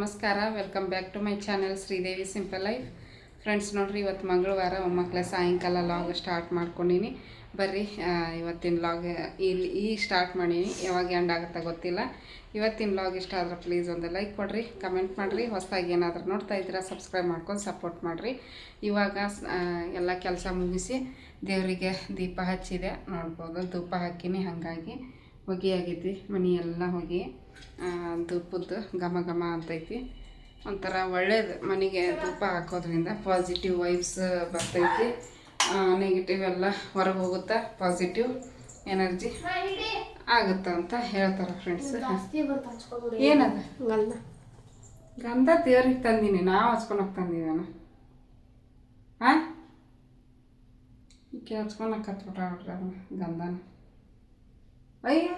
ನಮಸ್ಕಾರ, welcome back to my channel Sridevi simple life. Friends ನೋಡ್ರಿ, ಇವತ್ತು ಮಂಗಳವಾರ ಮಕ್ಕಳ ಸಾಯಂಕಾಲ ಲಾಗ್ ಸ್ಟಾರ್ಟ್ ಮಾಡ್ಕೊಂಡಿನಿ. ಬರ್ರಿ ಇವತ್ತಿನ ಲಾಗ್ ಈಗ ಸ್ಟಾರ್ಟ್ ಮಾಡೀನಿ. ಯಾವಾಗ ಎಂಡ್ ಆಗುತ್ತೆ ಗೊತ್ತಿಲ್ಲ. ಇವತ್ತಿನ ಲಾಗ್ ಇಷ್ಟ ಆದ್ರೆ ಪ್ಲೀಸ್ ಒಂದು ಲೈಕ್ ಕೊಡ್ರಿ, ಕಮೆಂಟ್ ಮಾಡಿರಿ. ಹೊಸದಾಗಿ ಏನಾದರೂ ನೋಡ್ತಾ ಇದ್ದೀರಾ ಸಬ್ಸ್ಕ್ರೈಬ್ ಮಾಡ್ಕೊಂಡು ಸಪೋರ್ಟ್ ಮಾಡಿರಿ. ಇವಾಗ ಎಲ್ಲ ಕೆಲಸ ಮುಗಿಸಿ ದೇವರಿಗೆ ದೀಪ ಹಚ್ಚಿದೆ ನೋಡ್ಬೋದು. ಧೂಪ ಹಾಕಿನಿ, ಹಾಗಾಗಿ ಹೊಗೆ ಆಗೈತಿ. ಮನೆ ಎಲ್ಲ ಹೊಗೆ ಧೂಪದ್ದು ಘಮ ಘಮ ಅಂತೈತಿ. ಒಂಥರ ಒಳ್ಳೇದು ಮನೆಗೆ ಧೂಪ ಹಾಕೋದ್ರಿಂದ. ಪಾಸಿಟಿವ್ ವೈಬ್ಸ್ ಬರ್ತೈತಿ, ನೆಗೆಟಿವ್ ಎಲ್ಲ ಹೊರಗೆ ಹೋಗುತ್ತಾ, ಪಾಸಿಟಿವ್ ಎನರ್ಜಿ ಆಗುತ್ತೆ ಅಂತ ಹೇಳ್ತಾರೆ ಫ್ರೆಂಡ್ಸ್. ಏನದ ಗಂಧ ದೇವ್ರಿಗೆ ತಂದೀನಿ, ನಾವು ಹಚ್ಕೊಳಕ್ಕೆ ತಂದಿದ್ದಾನ. ಹಾಂ ಈಕೆ ಹಚ್ಕೊಳಕ್ಕೆ ಹತ್ಬಿಟ್ಟ ನೋಡ್ರಿ ಅದನ್ನ ಗಂಧನ. ಅಯ್ಯ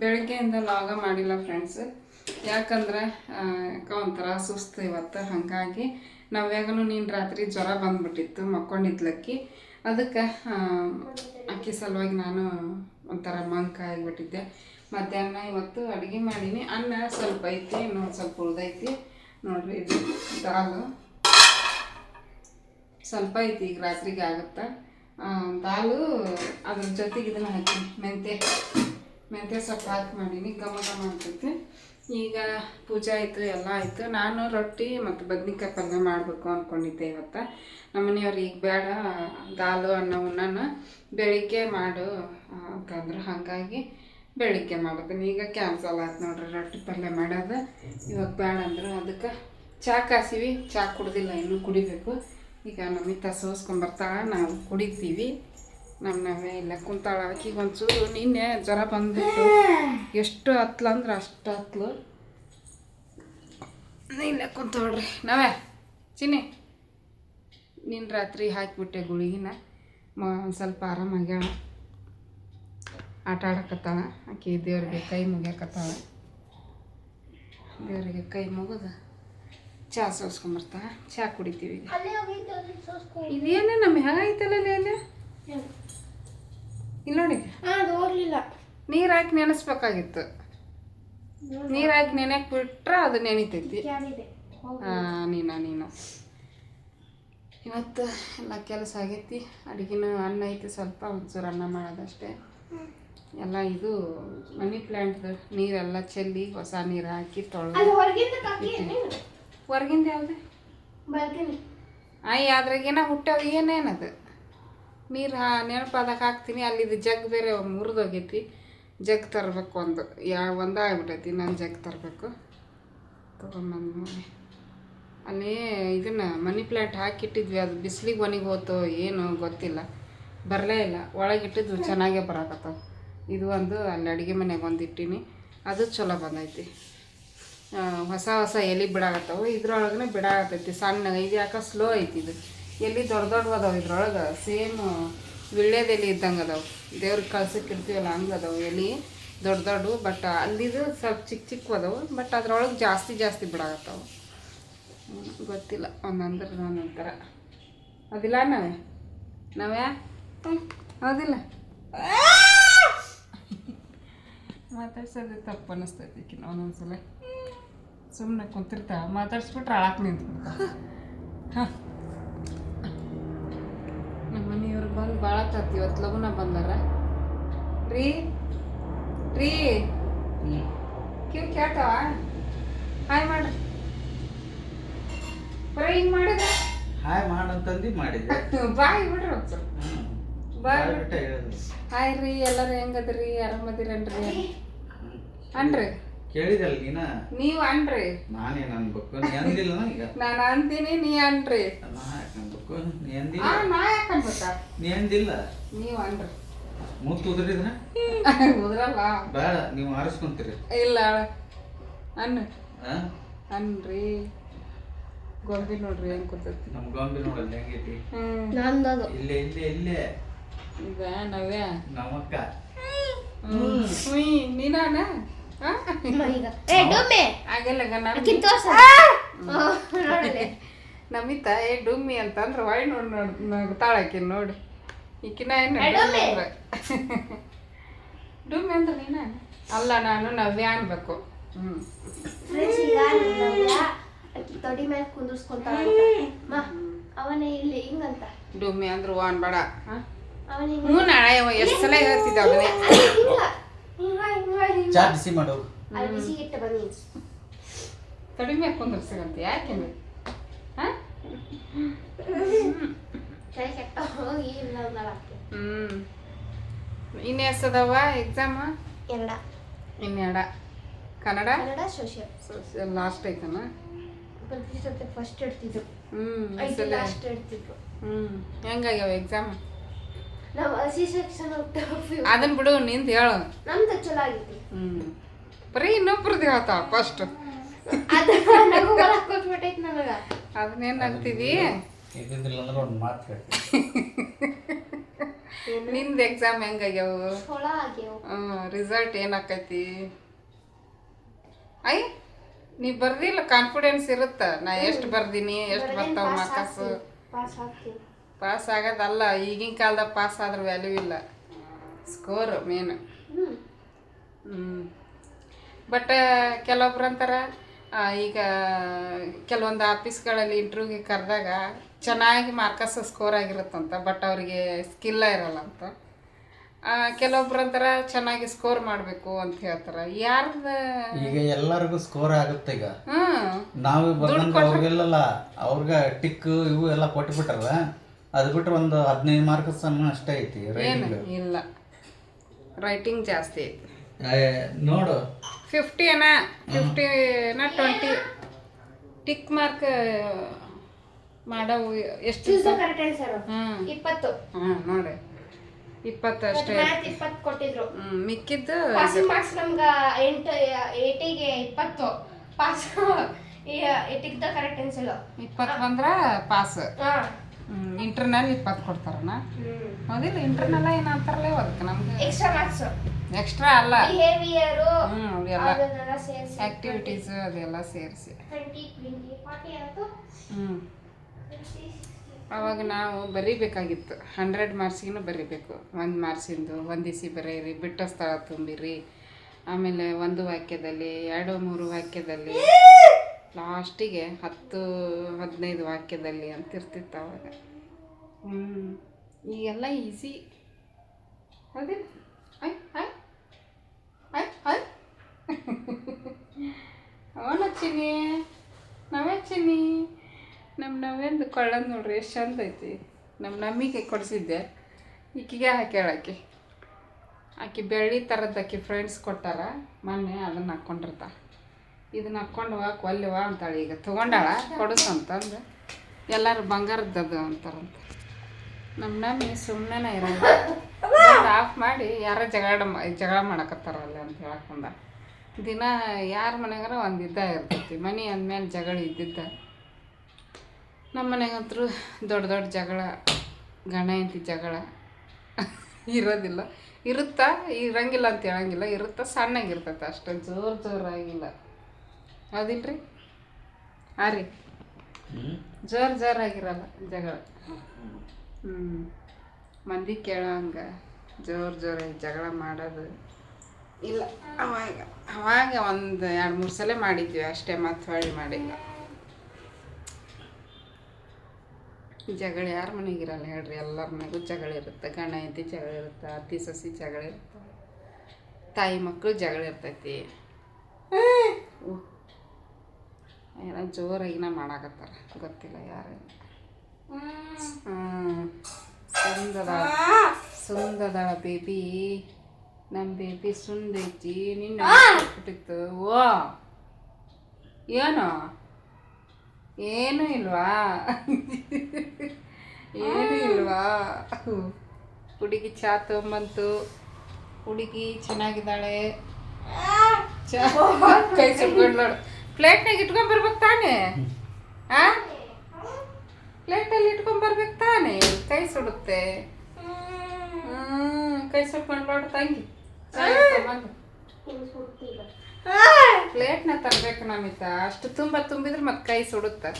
ಬೆಳಗ್ಗೆಯಿಂದ ಲಾಗ ಮಾಡಿಲ್ಲ ಫ್ರೆಂಡ್ಸ್. ಯಾಕಂದ್ರೆ ಒಂಥರ ಸುಸ್ತು ಇವತ್ತು. ಹಾಗಾಗಿ ನಾವ್ಯಾಗನು ನೀನು ರಾತ್ರಿ ಜ್ವರ ಬಂದ್ಬಿಟ್ಟಿತ್ತು, ಮಕ್ಕೊಂಡಿದ್ಲಕ್ಕಿ. ಅದಕ್ಕೆ ಅಕ್ಕಿ ಸಲುವಾಗಿ ನಾನು ಒಂಥರ ಮಂಕ ಆಗಿಬಿಟ್ಟಿದ್ದೆ. ಮಧ್ಯಾಹ್ನ ಇವತ್ತು ಅಡುಗೆ ಮಾಡೀನಿ. ಅನ್ನ ಸ್ವಲ್ಪ ಐತಿ, ಇನ್ನೊಂದು ಸ್ವಲ್ಪ ಉಳ್ದೈತಿ ನೋಡ್ರಿ. ಇದು ದಾಲು ಸ್ವಲ್ಪ ಐತಿ, ಈಗ ರಾತ್ರಿಗೆ ಆಗುತ್ತಾ. ದಾಲು ಅದ್ರ ಜೊತೆಗೆ ಇದನ್ನು ಹಾಕಿ ಮೆಂತ್ಯ ಸೊಪ್ಪು ಹಾಕಿ ಮಾಡೀನಿ. ಘಮ ಘಮ ಅಂತೈತಿ. ಈಗ ಪೂಜೆ ಆಯಿತು, ಎಲ್ಲ ಆಯಿತು. ನಾನು ರೊಟ್ಟಿ ಮತ್ತು ಬದ್ನಿಕಾಯಿ ಪಲ್ಯ ಮಾಡಬೇಕು ಅಂದ್ಕೊಂಡಿದ್ದೆ ಇವತ್ತು. ನಮ್ಮ ಮನೆಯವ್ರು ಈಗ ಬೇಡ, ದಾಲು ಅನ್ನ ಉಣ್ಣನ ಬೆಳಿಗ್ಗೆ ಮಾಡು ಅಂತಂದ್ರೆ, ಹಾಗಾಗಿ ಬೆಳಿಗ್ಗೆ ಮಾಡೋದನ್ನ ಈಗ ಕ್ಯಾನ್ಸಲ್ ಆಯ್ತು ನೋಡ್ರಿ. ರೊಟ್ಟಿ ಪಲ್ಯ ಮಾಡೋದು ಇವಾಗ ಬೇಡ ಅಂದ್ರೆ ಅದಕ್ಕೆ ಚಹಾ ಕಾಸಿವಿ. ಚಹಾ ಕುಡ್ದಿಲ್ಲ, ಇನ್ನೂ ಕುಡಿಬೇಕು. ಈಗ ನಮ್ಮಿತ್ತ ಸೋಸ್ಕೊಂಬರ್ತಾಳೆ, ನಾವು ಕುಡಿತೀವಿ. ನಮ್ಮವೇ ಇಲ್ಲ ಕುಂತಾಳ. ಆಕಿಗೆ ಒಂಚೂರು ನಿನ್ನೆ ಜ್ವರ ಬಂದ್ಬಿಟ್ಟು ಎಷ್ಟು ಹತ್ಲು ಅಂದ್ರೆ ಅಷ್ಟು ಹತ್ಲು. ಇಲ್ಲೇ ಕುಂತೋಡ್ರಿ ನಾವೇ ಚಿನ್ನಿ. ನಿನ್ನ ರಾತ್ರಿ ಹಾಕಿಬಿಟ್ಟೆ ಗುಳಿಗಿನ. ಒಂದು ಸ್ವಲ್ಪ ಆರಾಮಾಗ್ಯಾಳ, ಆಟ ಆಡಕತ್ತಾಳ. ಆಕೆ ದೇವ್ರಿಗೆ ಕೈ ಮುಗಿಯಕತ್ತಾಳ. ದೇವರಿಗೆ ಕೈ ಮುಗಿದು ಚಹಾ ಸೋಸ್ಕೊಂಬರ್ತಾಳ, ಚಹಾ ಕುಡಿತೀವಿ. ಇದೇನೇ ನಮ್ಮ ಹೇಗೈತಲ್ಲ ಅಲ್ಲೇ ಇಲ್ಲ ನೋಡಿ. ಹೋಗ್ಲಿಲ್ಲ, ನೀರು ಹಾಕಿ ನೆನೆಸ್ಬೇಕಾಗಿತ್ತು. ನೀರು ಹಾಕಿ ನೆನೆಯಕ್ಕೆ ಬಿಟ್ರೆ ಅದು ನೆನಿತೈತಿ. ನೀನು ಇವತ್ತು ಎಲ್ಲ ಕೆಲಸ ಆಗೈತಿ. ಅಡುಗೆನೂ ಅನ್ನ ಐತಿ, ಸ್ವಲ್ಪ ಒಂಚೂರು ಅನ್ನ ಮಾಡೋದಷ್ಟೇ. ಎಲ್ಲ ಇದು ಮನಿ ಪ್ಲ್ಯಾಂಟ್ದು ನೀರೆಲ್ಲ ಚೆಲ್ಲಿ ಹೊಸ ನೀರು ಹಾಕಿ ತೊಳೆದು. ಹೊರಗಿಂದ ಯಾವುದು ಅದ್ರಾಗೇನ ಹುಟ್ಟಾವ ಏನೇನದು ನೀರು ನೆನಪಾದಾಗ ಹಾಕ್ತೀನಿ. ಅಲ್ಲಿದು ಜಗ್ ಬೇರೆ ಮುರಿದೋಗೈತಿ. ಜಗ್ ತರಬೇಕು, ಒಂದೇ ಆಗ್ಬಿಟ್ಟೈತಿ. ನಾನು ಜಗ್ ತರಬೇಕು. ತೊಗೊಂಬಂದು ನೋಡಿ. ಅಲ್ಲಿ ಇದನ್ನು ಮನಿ ಪ್ಲ್ಯಾಂಟ್ ಹಾಕಿಟ್ಟಿದ್ವಿ, ಅದು ಬಿಸಿಲಿಗೆ ಒಣಗಿ ಹೋತು ಏನು ಗೊತ್ತಿಲ್ಲ, ಬರಲೇ ಇಲ್ಲ. ಒಳಗಿಟ್ಟಿದ್ದು ಚೆನ್ನಾಗೇ ಬರಾಕತ್ತವ. ಇದು ಒಂದು ಅಲ್ಲಿ ಅಡುಗೆ ಮನೆಗೆ ಒಂದು ಇಟ್ಟೀನಿ, ಅದು ಚಲೋ ಬಂದೈತಿ. ಹೊಸ ಹೊಸ ಎಲೆ ಬಿಡಾಕತ್ತವು. ಇದ್ರೊಳಗನೆ ಬಿಡಾಕತ್ತೈತಿ ಸಣ್ಣ. ಇದು ಯಾಕೆ ಸ್ಲೋ ಐತಿ. ಇದು ಎಲ್ಲಿ ದೊಡ್ಡ ದೊಡ್ಡವು ಅದಾವೆ ಇದ್ರೊಳಗೆ. ಸೇಮ್ ವಿಳ್ಯದ ಎಲೆ ಇದ್ದಂಗೆ ಅದಾವೆ. ದೇವ್ರಿಗೆ ಕಳ್ಸಕ್ಕೆ ಇಡ್ತೀವಲ್ಲ ಹಂಗೆ ಅದಾವೆ ಎಲೆ ದೊಡ್ಡ ದೊಡ್ಡವು. ಬಟ್ ಅಲ್ಲಿದು ಸ್ವಲ್ಪ ಚಿಕ್ಕ ಚಿಕ್ಕ ಅದಾವೆ. ಬಟ್ ಅದ್ರೊಳಗೆ ಜಾಸ್ತಿ ಬಿಡಾಕತ್ತವು. ಗೊತ್ತಿಲ್ಲ, ಒಂದಂದ್ರೆ ಒಂದೊಂಥರ ಅದಿಲ್ಲ. ನಾವೇ ಹೌದಿಲ್ಲ, ಮಾತಾಡ್ಸೋದು ತಪ್ಪು ಅನ್ನಿಸ್ತೈತಿ ಈಕಿನ ಒಂದೊಂದ್ಸಲ. ಸುಮ್ಮನೆ ಕುಂತಿರ್ತಾ ಮಾತಾಡ್ಸ್ಬಿಟ್ರೆ ಅಳಕ್ಕೆ ನಿಂತ್ಬಿಡ್ತಾ. ಹಾಂ, ನಮ್ಮ ಮನೆಯವ್ರು ಬಂದು ಭಾಳ ತರ್ತಿ. ಇವತ್ತು ಲಗುನ ಬಂದಾರ ರೀ. ಕಿವಿ ಕೇಳ್ತಾವ? ಹಾಯ್ ಮಾಡ್ರಿ. ಬರೀ ಹಿಂಗೆ ಮಾಡಿದ ಹಾಯ್ ಮಾಡಂತಂದು ಮಾಡಿದ್ದೆ. ಬಾಯ್ ಬಿಡ್ರಿ ಒಂದ್ಸಲ. ಬಾಯ್ ಬಿಟ್ಟು ಹಾಯ್ ರೀ, ಎಲ್ಲರೂ ಹೆಂಗದ್ರಿ? ಆರಾಮದಿರನ್ರಿ ಅನ್ರಿ. ಕೇಳಿದಲ್ಲ ನೀವು ಅನ್ರಿ. ನಾನೇನು ಅನ್ಬೇಕು? ನೀ ಅಂದಿಲ್ಲ. ಈಗ ನಾನು ಅಂತೀನಿ, ನೀ ಅನ್ರಿ. ನಾ ಯಾಕೆ ಅನ್ಬೇಕು? ನೀ ಅಂದಿಲ್ಲ. ನಾ ಯಾಕೆ ಅನ್ಬೇಕಾ? ನೀ ಅಂದಿಲ್ಲ. ನೀವು ಅನ್ರಿ. ಮುತ್ತು ಉದ್ರಿದ್ರ ಉದ್ರಲ್ಲ, ಬೇಡ, ನೀವು ಆರಿಸ್ಕೊಂತೀರಿ. ಇಲ್ಲ ಅನ್ರಿ. ಗೊಂಬಿ ನೋಡ್ರಿ ಹೆಂಗ್ ಕೂತೈತಿ. ನಮ್ ಗೊಂಬಿ ನೋಡಲ್ಲ ಹೆಂಗೈತಿ. ಇಲ್ಲೇ ಇಲ್ಲೇ ಇಲ್ಲೇ ಈಗ ನಾವ್ಯಾ ನಮ್ಮಕ್ಕ ನೀನಾನ ನಮಿತ ಡುಮ್ಮಿ ಅಂತಂದ್ರೆ ಒಳ್ಳೆ ನೋಡಿ ತಾಳಕಿ ನೋಡಿ. ಈಕಿನ ಏನು ಡುಮ್ಮಿ ಅಂದ್ರೆ ನೀನ ಅಲ್ಲ, ನಾನು ನವ್ಯ ಅನ್ಬೇಕು. ಹ್ಞೂ ಫ್ರೆಂಡ್ಸ್ ಈಗ ಆಕಿ ತೊಡಿ ಮೇಲೆ ಕುಂದಿರ್ಸ್ಕೊಂತಾಳ ಮಾ ಅವನೇ ಇಲ್ಲಿ ಹಿಂಗಂತ ಡುಮ್ಮಿ ಅಂದ್ರೆ ವಾನ್ ಬೇಡ ಅವನ ಹ್ಞೂ ನಾಳೆ ಎಷ್ಟು ಸಲ ಹೇಳ್ತಿದ್ದೆ ಅದನ್ನೇ ಚಾ ಬಿಸಿ ಮಾಡು. ಅಲ್ಲಿ ಬಿಸಿ ಇಟ್ಟು ಬನ್ನಿ ತಡಿ ಮೇಲೆ ಕುಂದ್ರಸಿಗಂತ ಯಾಕೆ ಹಾಂ ಕೈ ಕೆಟ್ಟ ಹೋಗಿ ಇಲ್ಲ ಇನ್ನು ಎಷ್ಟದವ ಎಕ್ಸಾಮ ಎರಡ ಇನ್ನೆರಡ ಕನ್ನಡ ಕನ್ನಡ ಸೋಷಿಯಲ್ ಲಾಸ್ಟ್ ಐತನ ಪ್ರತಿ ಸತಿ ಫಸ್ಟ್ ಇಡ್ತಿದ್ರು ಹ್ಞೂ ಲಾಸ್ಟ್ ಇಡ್ತಿದ್ರು ಹೆಂಗಾಗ್ಯಾವ ಎಕ್ಸಾಮ್ ನಾವು ಸಿ ಸೆಕ್ಷನ್ ಅದನ್ನ ಬಿಡು ನಿಂದು ಹೇಳು ನಮ್ದು ಚಲೋ ಆಗೈತಿ ಬರೀ ಇನ್ನೊಬ್ರದ್ದು ಹೇಳ್ತಾವ ಫಸ್ಟ್ ಅದ ನಗು ಬರಕ್ ಕೊಟ್ಬಿಟ್ಟೈತಿ ನನಗ ಅದನ್ನೇನು ಆಗ್ತಿದಿ ಇದ್ದಿದ್ದಿಲ್ಲ ಅಂದ್ರೆ ಒಂದು ಮಾತು ಹೇಳ್ತೀನಿ. ನಿಂದು ಎಕ್ಸಾಮ್ ಹೆಂಗಾಗ್ಯಾವು ಚಲೋ ಆಗ್ಯಾವ ರಿಸಲ್ಟ್ ಏನಾಕೈತಿ ಐ ನೀ ಬರ್ದಿಲ್ಲ ಕಾನ್ಫಿಡೆನ್ಸ್ ಇರುತ್ತ ನಾ ಎಷ್ಟು ಬರ್ದೀನಿ ಎಷ್ಟು ಬರ್ತಾವ ಮಾರ್ಕಸ್ ಪಾಸ್ ಆಗ್ತೀವಿ ಪಾಸ್ ಆಗೋದಲ್ಲ ಈಗಿನ ಕಾಲದಾಗ ಪಾಸ್ ಆದ್ರೆ ವ್ಯಾಲ್ಯೂ ಇಲ್ಲ ಸ್ಕೋರ್ ಮೇನ್ ಬಟ್ ಕೆಲವೊಬ್ರು ಅಂತಾರೆ ಈಗ ಕೆಲವೊಂದು ಆಫೀಸ್ಗಳಲ್ಲಿ ಇಂಟರ್ವ್ಯೂಗೆ ಕರೆದಾಗ ಚೆನ್ನಾಗಿ ಮಾರ್ಕಸ್ ಸ್ಕೋರ್ ಆಗಿರುತ್ತಂತ ಬಟ್ ಅವರಿಗೆ ಸ್ಕಿಲ್ಲ ಇರಲ್ಲ ಅಂತ ಕೆಲವೊಬ್ರು ಅಂತಾರೆ ಚೆನ್ನಾಗಿ ಸ್ಕೋರ್ ಮಾಡಬೇಕು ಅಂತ ಹೇಳ್ತಾರೆ ಯಾರ್ದು ಈಗ ಎಲ್ಲರಿಗೂ ಸ್ಕೋರ್ ಆಗುತ್ತೆ ಈಗ ಹ್ಞೂ ನಾವು ಬಂದಂಗ ಅವ್ರಿಗೆಲ್ಲ ಅವ್ರಿಗೆ ಟಿಕ್ ಇವು ಎಲ್ಲ ಕೊಟ್ಬಿಟ್ರಲ್ಲ ಅದು ಬಿಟ್ರೆ ಒಂದು 15 ಮಾರ್ಕ್ಸ್ ಅಷ್ಟೇ ಐತಿ ಏನು ರೈಟಿಂಗ್. ಇಲ್ಲ ರೈಟಿಂಗ್ ಜಾಸ್ತಿ ಐತಿ ನೋಡು 50 20 ಟಿಕ್ ಮಾರ್ಕ್ ಮಾಡವು ಎಷ್ಟು ಕರೆಕ್ಟ್ ಆನ್ಸರ್ 20 ನೋಡಿ 20 ಅಷ್ಟೇ ಮ್ಯಾಥ್ 20 ಕೊಟ್ಟಿದ್ರು ಮಿಕ್ಕಿದ್ದು ಪಾಸಿಂಗ್ ಮಾರ್ಕ್ಸ್ ನಮ್ಗ 80ಗೆ 20 ಪಾಸ್ 80ಗೆ ಕರೆಕ್ಟ್ ಆನ್ಸರ್ 20 ಬಂದ್ರ ಪಾಸ್ ಇಂಟರ್ನಲ್ 20 ಕೊಡ್ತಾರನ ಹೌದಿಲ್ಲ ಇಂಟರ್ನಲ್ ಏನ್ ಅಂತಾರಲ್ಲ ಅದಕ್ಕೆ ನಮ್ಗೆ ಎಕ್ಸ್ಟ್ರಾ ಮಾರ್ಕ್ಸ್ ಎಕ್ಸ್ಟ್ರಾ ಅಲ್ಲ ಬಿಹೇವಿಯರ್ ಅದೆಲ್ಲ ಅದನ್ನೆಲ್ಲ ಸೇರಿಸಿ ಆಕ್ಟಿವಿಟೀಸ್ ಅದೆಲ್ಲ ಸೇರಿಸಿ 20 20 40 ಆಯ್ತು ಅವಾಗ ನಾವು ಬರೀಬೇಕಾಗಿತ್ತು 100 ಮಾರ್ಕ್ಸಿಗೂ ಬರೀಬೇಕು 1 ಮಾರ್ಕ್ಸಿಂದು ಒಂದಿಸಿ ಬರೀರಿ ಬಿಟ್ಟ ಸ್ಥಳ ತುಂಬಿರಿ ಆಮೇಲೆ 1 ವಾಕ್ಯದಲ್ಲಿ 2-3 ವಾಕ್ಯದಲ್ಲಿ ಲಾಸ್ಟಿಗೆ 10-15 ವಾಕ್ಯದಲ್ಲಿ ಅಂತ ಇರ್ತಿತ್ತು ಅವಾಗ ಈಗೆಲ್ಲ ಈಸಿ ಹೌದಿಲ್ಲ ಆಯ್ ಆಯ್ ಆಯ್ ಆಯ್ ಅವನ ಚಿನ್ನಿ ನಾವೇ ಚಿನ್ನಿ ನಮ್ಮ ನಾವೇಂದು ಕೊಳ್ಳೋದು ನೋಡ್ರಿ ಎಷ್ಟು ಚಂದ ಐತಿ ನಮ್ಮ ನಮ್ಮಿಗೆ ಕೊಡಿಸಿದ್ದೆ ಈಕಿಗೆ ಹಾಕ್ಯಾಳಾಕಿ ಆಕಿ ಬೆಳ್ಳಿ ಥರದ್ದು ಆಕಿ ಫ್ರೆಂಡ್ಸ್ ಕೊಟ್ಟಾರ ಮೊನ್ನೆ ಅದನ್ನು ಹಾಕ್ಕೊಂಡಿರ್ತಾ ಇದನ್ನ ಹಾಕ್ಕೊಂಡು ಹೋಗಕ್ಕೆ ಒಲ್ಲೆವಾ ಅಂತಾಳೆ ಈಗ ತೊಗೊಂಡಾಳ ಕೊಡಿಸಂತಂದು ಎಲ್ಲರೂ ಬಂಗಾರದ್ದದು ಅಂತಾರಂತ ನಮ್ಮ ನಮ್ಮಿ ಸುಮ್ಮನೆ ಇರೋದು ಆಫ್ ಮಾಡಿ ಯಾರೋ ಜಗಳ ಮಾಡಕತ್ತಾರಲ್ಲ ಅಂತ ಹೇಳಕ್ಕಂದ ದಿನ ಯಾರ ಮನೆಗಾರ ಒಂದು ಇರ್ತೈತಿ ಮನೆ ಅಂದಮೇಲೆ ಜಗಳ ಇದ್ದಿದ್ದ ನಮ್ಮ ಮನೆಗಂತರೂ ದೊಡ್ಡ ದೊಡ್ಡ ಜಗಳ ಗಂಡ ಹೆಂಡತಿ ಜಗಳ ಇರೋದಿಲ್ಲ ಇರುತ್ತಾ ಇರಂಗಿಲ್ಲ ಅಂತ ಹೇಳಂಗಿಲ್ಲ ಇರುತ್ತಾ ಸಣ್ಣಗಿರ್ತೈತೆ ಅಷ್ಟು ಜೋರಾಗಿಲ್ಲ ಹೌದಿಲ್ರಿ ರೀ ಜೋರಾಗಿರಲ್ಲ ಜಗಳ ಮಂದಿ ಕೇಳೋಂಗೆ ಜೋರಾಗಿ ಜಗಳ ಮಾಡೋದು ಇಲ್ಲ ಅವಾಗ ಒಂದು 2-3 ಸಲ ಮಾಡಿದ್ವಿ ಅಷ್ಟೇ ಮತ್ತೆ ಹೊಳ್ಳಿ ಮಾಡಿಲ್ಲ ಜಗಳ ಯಾರ ಮನೆಗಿರಲ್ಲ ಹೇಳ್ರಿ ಎಲ್ಲರ ಮನೆಗೂ ಜಗಳ ಇರುತ್ತೆ ಗಂಡ ಹೆಂಡತಿ ಜಗಳ ಇರುತ್ತೆ ಅತ್ತಿ ಸೊಸಿ ಜಗಳ ಇರುತ್ತೆ ತಾಯಿ ಮಕ್ಕಳು ಜಗಳ ಇರ್ತೈತಿ ಏನೋ ಜೋರಾಗಿನ ಮಾಡಾಕತ್ತಾರ ಗೊತ್ತಿಲ್ಲ ಯಾರು ಸುಂದದ ಬೇಬಿ ನಮ್ಮ ಬೇಬಿ ಸುಂದೈತಿ ನಿನ್ನ ಬಿಟ್ಟಿತ್ತು ಓ ಏನು ಇಲ್ವಾ ಏನು ಇಲ್ವಾ ಹುಡುಗಿ ಚಾ ತೊಗೊಂಬಂತು ಹುಡುಗಿ ಚೆನ್ನಾಗಿದ್ದಾಳೆ ಚಾ ಕೈ ಸುಟ್ಕೊಂಡು ನೋಡು ಪ್ಲೇಟ್ನಾಗ ಇಟ್ಕೊಂಬರ್ಬೇಕು ತಾನೇ ಪ್ಲೇಟಲ್ಲಿ ಇಟ್ಕೊಂಬರ್ಬೇಕು ತಾನೇ ಕೈ ಸುಡುತ್ತೆ ಕೈ ಸುಟ್ಕೊಂಡು ನೋಡು ತಂಗಿ ಪ್ಲೇಟ್ನ ತರಬೇಕು ನಮಿತ ಅಷ್ಟು ತುಂಬಿದ್ರೆ ಮತ್ತೆ ಕೈ ಸುಡುತ್ತೆ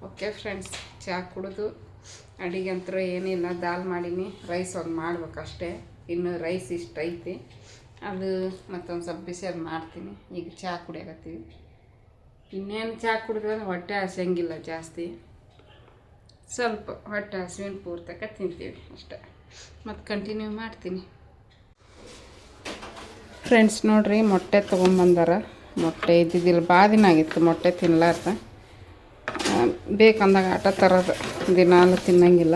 ಓಕೆ ಫ್ರೆಂಡ್ಸ್ ಚಹಾ ಕುಡಿದು ಅಡಿಗೆ ಅಂತೂ ಏನಿಲ್ಲ ದಾಲ್ ಮಾಡೀನಿ ರೈಸ್ ಒಂದು ಮಾಡ್ಬೇಕು ಅಷ್ಟೇ ಇನ್ನು ರೈಸ್ ಇಷ್ಟು ಐತಿ ಅದು ಮತ್ತೊಂದು ಸ್ವಲ್ಪ ಬಿಸಿಯಾಗಿ ಮಾಡ್ತೀನಿ. ಈಗ ಚಹಾ ಕುಡಿಯಾಕತ್ತೀವಿ. ಇನ್ನೇನು ಚಹಾ ಕುಡಿದ್ರೆ ಹೊಟ್ಟೆ ಹಸಿಯಂಗಿಲ್ಲ ಜಾಸ್ತಿ, ಸ್ವಲ್ಪ ಹೊಟ್ಟೆ ಹಸಿವಿನ ಪೂರ್ತಕ ತಿಂತೀವಿ ಅಷ್ಟೆ. ಮತ್ತು ಕಂಟಿನ್ಯೂ ಮಾಡ್ತೀನಿ. ಫ್ರೆಂಡ್ಸ್ ನೋಡ್ರಿ, ಮೊಟ್ಟೆ ತೊಗೊಂಬಂದಾರ. ಮೊಟ್ಟೆ ಇದ್ದಿದ್ದಿಲ್ಲ, ಭಾಳ ದಿನ ಆಗಿತ್ತು ಮೊಟ್ಟೆ ತಿನ್ನಲಾರ್ದ. ಬೇಕಂದಾಗ ಆಟ ತರೋದು, ದಿನಾಲು ತಿನ್ನಂಗಿಲ್ಲ.